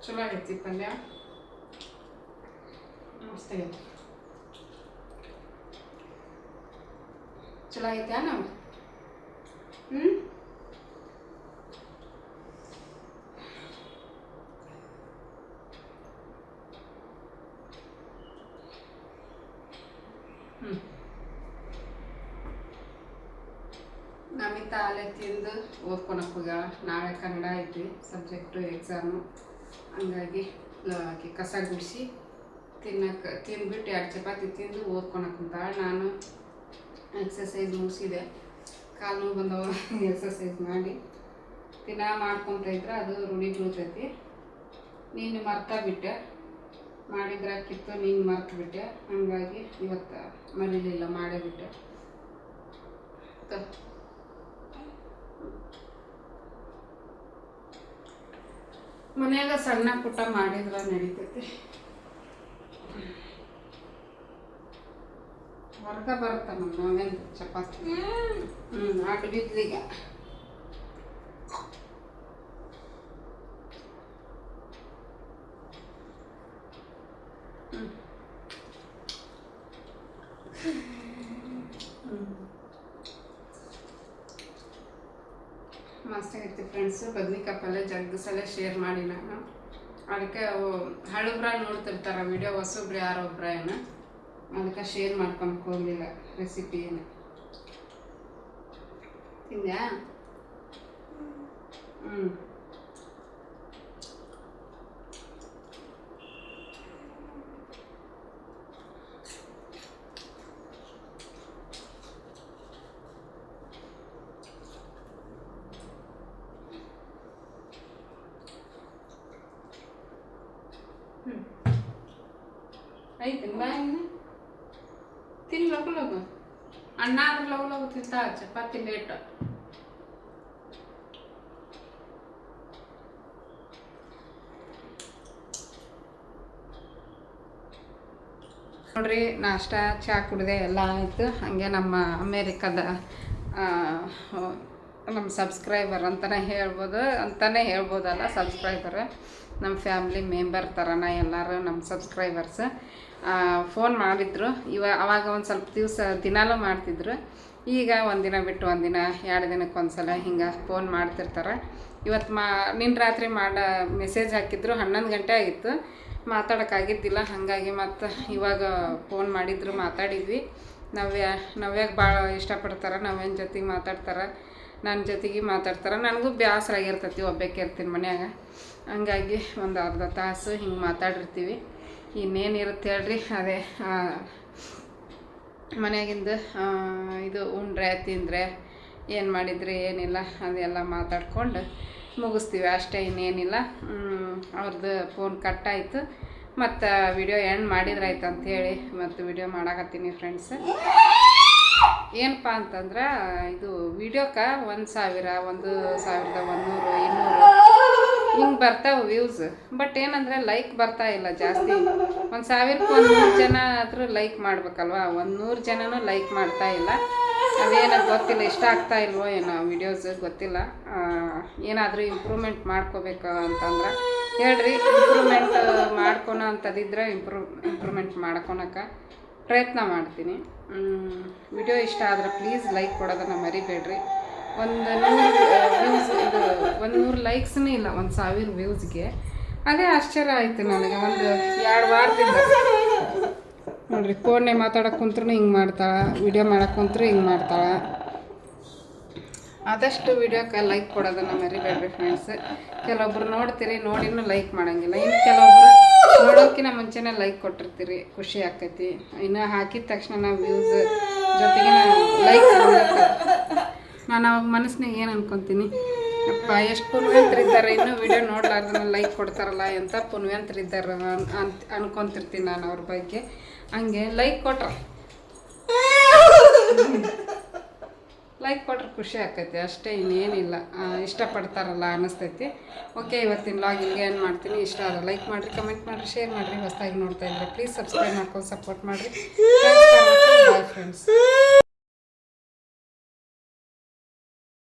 ಚಲೋ ಆಗೈತಿ ಪಲ್ಯ, ಮಸ್ತ್ ಆಗೈತಿ. ಚಲೋ ಆಗೈತ್ಯಾ ನಾವು? ನಮಿತಾ ಅಲ್ಲೇ ತಿಂದು ಓದ್ಕೊಳಕ್ಕೆ ಹೋಗ್ಯಾಳ. ನಾಳೆ ಕನ್ನಡ ಐತಿ ಸಬ್ಜೆಕ್ಟು ಎಕ್ಸಾಮು. ಹಂಗಾಗಿ ಆಕೆ ಕಸ ಗುಡಿಸಿ ತಿಂದ್ಬಿಟ್ಟು 2 ಚಪಾತಿ ತಿಂದು ಓದ್ಕೊಳಕ್ಕೆ ಕುಂತಾಳೆ. ನಾನು ಎಕ್ಸಸೈಸ್ ಮುಗಿಸಿದೆ. ಕಾಲು ನೋವು ಬಂದವ. ಎಕ್ಸಸೈಸ್ ಮಾಡಿ ದಿನ ಮಾಡ್ಕೊತ ಇದ್ರೆ ಅದು ರೂಢಿ ಬೀಳ್ತೈತಿ. ನೀನು ಮರ್ತಾ ಬಿಟ್ಟೆ. ಮಾಡಿದ್ರೆ ಹಾಕಿತ್ತು ನೀನು ಮರ್ತ್ಬಿಟ್ಟೆ, ಹಂಗಾಗಿ ಇವತ್ತು ಮರೀಲಿಲ್ಲ, ಮಾಡೇ ಬಿಟ್ಟೆ. ಮನ್ಯಾಗ ಸಣ್ಣ ಪುಟ್ಟ ಮಾಡಿದ್ರೆ ನಡೀತೈತಿ, ಹೊರಗ ಬರುತ್ತ ನಾವೇನು ಚಪಾತಿ ಆಟು ಬಿದ್ಲಿಗ. ಮಸ್ತ್ ಆಗೈತಿ ಫ್ರೆಂಡ್ಸ್. ಬದ್ನಿಕಾಯಿ ಪಲ್ಯ ಜಗ್ಗಸಲ ಶೇರ್ ಮಾಡಿ ನಾನು, ಅದಕ್ಕೆ ಹಳಬ್ರ ನೋಡ್ತಿರ್ತಾರೆ ವಿಡಿಯೋ, ಹೊಸೊಬ್ರು ಯಾರೊಬ್ರ ಏನು, ಅದಕ್ಕೆ ಶೇರ್ ಮಾಡ್ಕೊಂಡು ಹೋಗಲಿಲ್ಲ ರೆಸಿಪಿ ಏನು. ತಿಂದ್ಯಾ? ಐತಿ ಬಾಯಿನ ತಿನ್ ಲಗು ಲಗು, ಅಣ್ಣ ಆದ್ರೆ ಲಗು ಲಗು ತಿಂತಾ, ಚಪಾತಿ ಲೇಟ್. ನೋಡ್ರಿ, ನಾಷ್ಟ ಚಹಾ ಕುಡಿದೆ ಎಲ್ಲ ಆಯಿತು. ಹಾಗೆ ನಮ್ಮ ಅಮೇರಿಕದ ನಮ್ಮ ಸಬ್ಸ್ಕ್ರೈಬರ್ ಅಂತಲೇ ಹೇಳ್ಬೋದಲ್ಲ, ಸಬ್ಸ್ಕ್ರೈಬರ್ ನಮ್ಮ ಫ್ಯಾಮ್ಲಿ ಮೆಂಬರ್ ಥರನ ಎಲ್ಲರೂ ನಮ್ಮ ಸಬ್ಸ್ಕ್ರೈಬರ್ಸ್ ಫೋನ್ ಮಾಡಿದ್ರು. ಅವಾಗ ಒಂದು ಸ್ವಲ್ಪ ದಿನಾಲೂ ಮಾಡ್ತಿದ್ರು. ಈಗ ಒಂದಿನ ಬಿಟ್ಟು ಒಂದಿನ, 2 ದಿನಕ್ಕೆ ಒಂದ್ಸಲ ಹಿಂಗೆ ಫೋನ್ ಮಾಡ್ತಿರ್ತಾರೆ. ಇವತ್ತು ನಿನ್ನ ರಾತ್ರಿ ಮೆಸೇಜ್ ಹಾಕಿದ್ರು, 11 ಗಂಟೆ ಆಗಿತ್ತು, ಮಾತಾಡೋಕ್ಕಾಗಿದ್ದಿಲ್ಲ. ಹಾಗಾಗಿ ಮತ್ತು ಇವಾಗ ಫೋನ್ ಮಾಡಿದ್ರು, ಮಾತಾಡಿದ್ವಿ. ನವ್ಯಾಗ ಭಾಳ ಇಷ್ಟಪಡ್ತಾರೆ, ನವ್ಯನ ಜೊತೆಗೆ ಮಾತಾಡ್ತಾರೆ, ನನ್ನ ಜೊತೆಗೆ ಮಾತಾಡ್ತಾರೆ. ನನಗೂ ಬೇಸರ ಆಗಿರ್ತೈತಿ, ಒಬ್ಬಾಕೆ ಇರ್ತೀನಿ ಮನ್ಯಾಗ. ಹಂಗಾಗಿ ಒಂದು ಅರ್ಧ ತಾಸು ಹಿಂಗೆ ಮಾತಾಡಿರ್ತೀವಿ. ಇನ್ನೇನಿರುತ್ತೆ ಹೇಳ್ರಿ, ಅದೇ ಮನೆಯಾಗಿಂದ ಇದು ಉಂಡ್ರೆ ತಿಂದರೆ ಏನು ಮಾಡಿದರೆ ಏನಿಲ್ಲ ಅದೆಲ್ಲ ಮಾತಾಡ್ಕೊಂಡು ಮುಗಿಸ್ತೀವಿ ಅಷ್ಟೇ, ಇನ್ನೇನಿಲ್ಲ. ಅವ್ರದ್ದು ಫೋನ್ ಕಟ್ಟಾಯಿತು, ಮತ್ತು ವಿಡಿಯೋ ಎಂಡ್ ಮಾಡಿದ್ರಾಯ್ತು ಅಂಥೇಳಿ ಮತ್ತು ವಿಡಿಯೋ ಮಾಡಾಕತ್ತೀನಿ ಫ್ರೆಂಡ್ಸ್. ಏನಪ್ಪ ಅಂತಂದ್ರೆ, ಇದು ವಿಡಿಯೋಕ್ಕೆ 1,000, 1,100, 200 ಹಿಂಗೆ ಬರ್ತಾವೆ ವ್ಯೂಸ್. ಬಟ್ ಏನಂದರೆ ಲೈಕ್ ಬರ್ತಾ ಇಲ್ಲ ಜಾಸ್ತಿ. 1,000ಕ್ಕೆ 100 ಜನ ಆದರೂ ಲೈಕ್ ಮಾಡ್ಬೇಕಲ್ವ, 100 ಜನನೂ ಲೈಕ್ ಮಾಡ್ತಾ ಇಲ್ಲ. ಅದೇನೋ ಗೊತ್ತಿಲ್ಲ, ಇಷ್ಟ ಆಗ್ತಾ ಇಲ್ವೋ ಏನೋ ವಿಡಿಯೋಸ್ ಗೊತ್ತಿಲ್ಲ. ಏನಾದರೂ ಇಂಪ್ರೂವ್ಮೆಂಟ್ ಮಾಡ್ಕೋಬೇಕು ಅಂತಂದ್ರೆ ಹೇಳ್ರಿ, ಇಂಪ್ರೂವ್ಮೆಂಟ್ ಮಾಡ್ಕೊಳೋ ಅಂಥದ್ದಿದ್ರೆ ಇಂಪ್ರೂವ್ಮೆಂಟ್ ಮಾಡ್ಕೊಳಕ್ಕೆ ಪ್ರಯತ್ನ ಮಾಡ್ತೀನಿ. ವಿಡಿಯೋ ಇಷ್ಟ ಆದರೆ ಪ್ಲೀಸ್ ಲೈಕ್ ಕೊಡೋದನ್ನು ಮರಿಬೇಡ್ರಿ. 100 ವ್ಯೂಸ್, ಇದು 100 ಲೈಕ್ಸ್ನೂ ಇಲ್ಲ 1,000 ವ್ಯೂಸ್ಗೆ. ಅದೇ ಆಶ್ಚರ್ಯ ಆಯಿತು ನನಗೆ. 1-2 ವಾರದಿಂದ ನೋಡಿರಿ, ಫೋನ್ನೇ ಮಾತಾಡೋಕೆ ಕುಂತ್ರೂ ಹಿಂಗೆ ಮಾಡ್ತಾಳೆ, ವಿಡಿಯೋ ಮಾಡೋಕೆ ಕುಂತ್ರೂ ಹಿಂಗೆ ಮಾಡ್ತಾಳೆ. ಆದಷ್ಟು ವಿಡಿಯೋಕ್ಕೆ ಲೈಕ್ ಕೊಡೋದನ್ನು ಮರಿಬೇಡ್ರಿ ಫ್ರೆಂಡ್ಸ್. ಕೆಲವೊಬ್ರು ನೋಡ್ತೀರಿ, ನೋಡಿನೂ ಲೈಕ್ ಮಾಡೋಂಗಿಲ್ಲ. ಇನ್ನು ಕೆಲವೊಬ್ರು ನೋಡೋಕ್ಕಿಂತ ಮುಂಚೆನೇ ಲೈಕ್ ಕೊಟ್ಟಿರ್ತೀರಿ, ಖುಷಿ ಆಕೈತಿ. ಇನ್ನು ಹಾಕಿದ ತಕ್ಷಣ ನಾವು ವ್ಯೂಸ್ ಜೊತೆಗೆ ಲೈಕ್ ನಾನು ಅವಾಗ ಮನಸ್ಸಿನಾಗ ಏನು ಅನ್ಕೊತೀನಿ, ಅಪ್ಪ ಎಷ್ಟು ಪುಣ್ಯವಂತರಿದ್ದಾರೆ, ಇನ್ನೂ ವಿಡಿಯೋ ನೋಡ್ಲಾರ್ದನ್ನ ಲೈಕ್ ಕೊಡ್ತಾರಲ್ಲ, ಎಂಥ ಪುಣ್ಯವಂತರಿದ್ದಾರೆ ಅನ್ಕೊತಿರ್ತೀನಿ ನಾನು ಅವ್ರ ಬಗ್ಗೆ. ಹಂಗೆ ಲೈಕ್ ಕೊಟ್ರೆ ಖುಷಿ ಆಕೈತಿ ಅಷ್ಟೇ, ಇನ್ನೇನಿಲ್ಲ. ಇಷ್ಟಪಡ್ತಾರಲ್ಲ ಅನ್ನಿಸ್ತೈತಿ. ಓಕೆ, ಇವತ್ತಿನ ವ್ಲಾಗ್ ಇಲ್ಲಿಗೆ ಏನು ಮಾಡ್ತೀನಿ. ಇಷ್ಟ ಆದರೆ ಲೈಕ್ ಮಾಡಿರಿ, ಕಮೆಂಟ್ ಮಾಡಿರಿ, ಶೇರ್ ಮಾಡಿರಿ. ಹೊಸದಾಗಿ ನೋಡ್ತಾ ಇದ್ದರೆ ಪ್ಲೀಸ್ ಸಬ್ಸ್ಕ್ರೈಬ್ ಮಾಡ್ಕೊಂಡು ಸಪೋರ್ಟ್ ಮಾಡಿರಿ. Bye friends.